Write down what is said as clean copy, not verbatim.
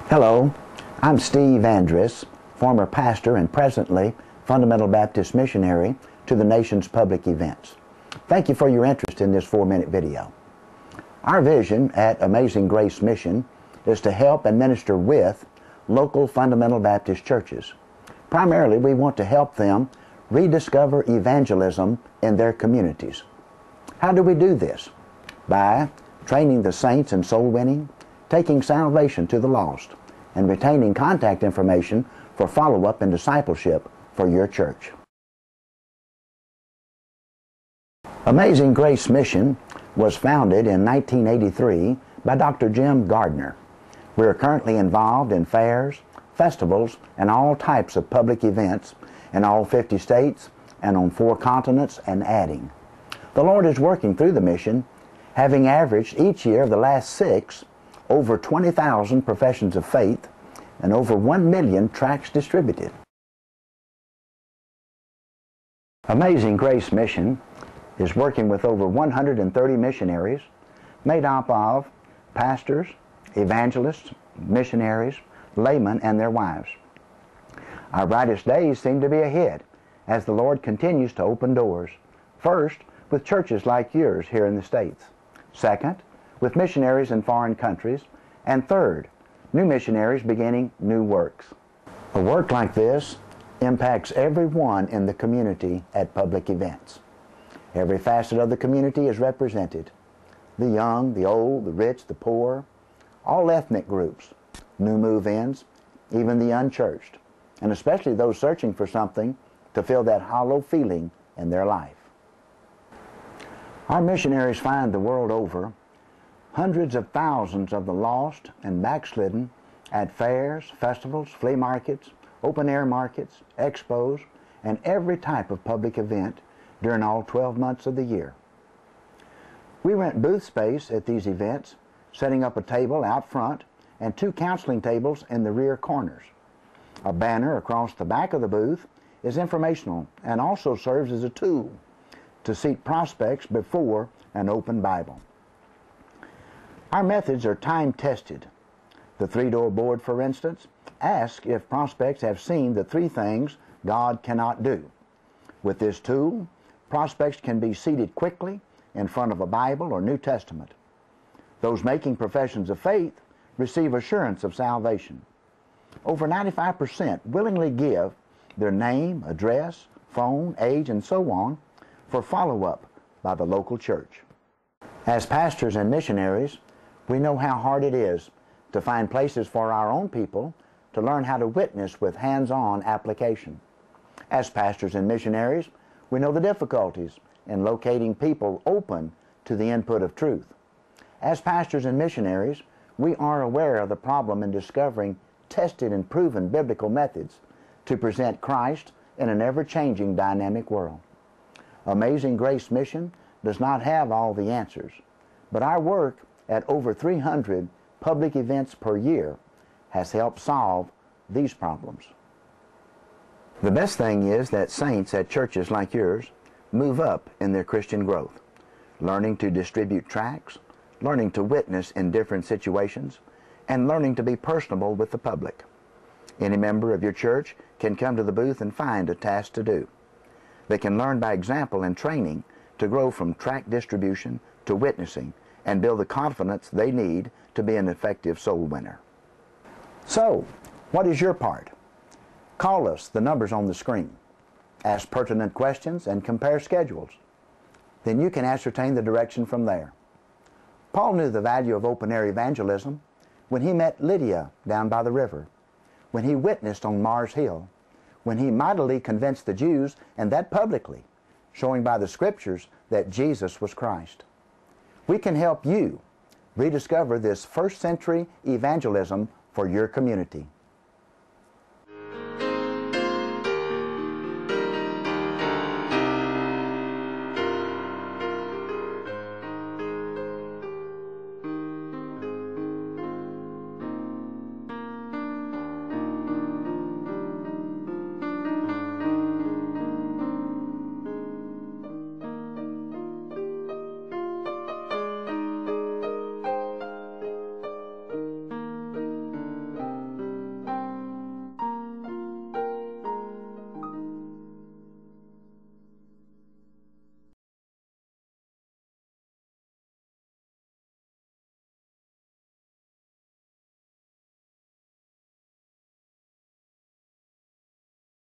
Hello, I'm Steve Andrus, former pastor and presently Fundamental Baptist missionary to the nation's public events. Thank you for your interest in this 4-minute video. Our vision at Amazing Grace Mission is to help and minister with local Fundamental Baptist churches. Primarily, we want to help them rediscover evangelism in their communities. How do we do this? By training the saints in soul winning, taking salvation to the lost, and retaining contact information for follow-up and discipleship for your church. Amazing Grace Mission was founded in 1983 by Dr. Jim Gardner. We are currently involved in fairs, festivals, and all types of public events in all 50 states and on 4 continents and adding. The Lord is working through the mission, having averaged each year of the last 6 over 20,000 professions of faith and over 1 million tracts distributed. Amazing Grace Mission is working with over 130 missionaries made up of pastors, evangelists, missionaries, laymen, and their wives. Our brightest days seem to be ahead as the Lord continues to open doors. First, with churches like yours here in the States. Second, with missionaries in foreign countries. And third, new missionaries beginning new works. A work like this impacts everyone in the community at public events. Every facet of the community is represented. The young, the old, the rich, the poor, all ethnic groups, new move-ins, even the unchurched, and especially those searching for something to fill that hollow feeling in their life. Our missionaries find the world over hundreds of thousands of the lost and backslidden at fairs, festivals, flea markets, open-air markets, expos, and every type of public event during all 12 months of the year. We rent booth space at these events, setting up a table out front and 2 counseling tables in the rear corners. A banner across the back of the booth is informational and also serves as a tool to seat prospects before an open Bible. Our methods are time-tested. The 3-door board, for instance, asks if prospects have seen the 3 things God cannot do. With this tool, prospects can be seated quickly in front of a Bible or New Testament. Those making professions of faith receive assurance of salvation. Over 95% willingly give their name, address, phone, age, and so on for follow-up by the local church. As pastors and missionaries, we know how hard it is to find places for our own people to learn how to witness with hands-on application. As pastors and missionaries, we know the difficulties in locating people open to the input of truth. As pastors and missionaries, we are aware of the problem in discovering tested and proven biblical methods to present Christ in an ever-changing dynamic world. Amazing Grace Mission does not have all the answers, but our work at over 300 public events per year has helped solve these problems. The best thing is that saints at churches like yours move up in their Christian growth, learning to distribute tracts, learning to witness in different situations, and learning to be personable with the public. Any member of your church can come to the booth and find a task to do. They can learn by example and training to grow from tract distribution to witnessing and build the confidence they need to be an effective soul winner. So, what is your part? Call us, the numbers on the screen. Ask pertinent questions and compare schedules. Then you can ascertain the direction from there. Paul knew the value of open-air evangelism when he met Lydia down by the river, when he witnessed on Mars Hill, when he mightily convinced the Jews, and that publicly, showing by the Scriptures that Jesus was Christ. We can help you rediscover this first-century evangelism for your community.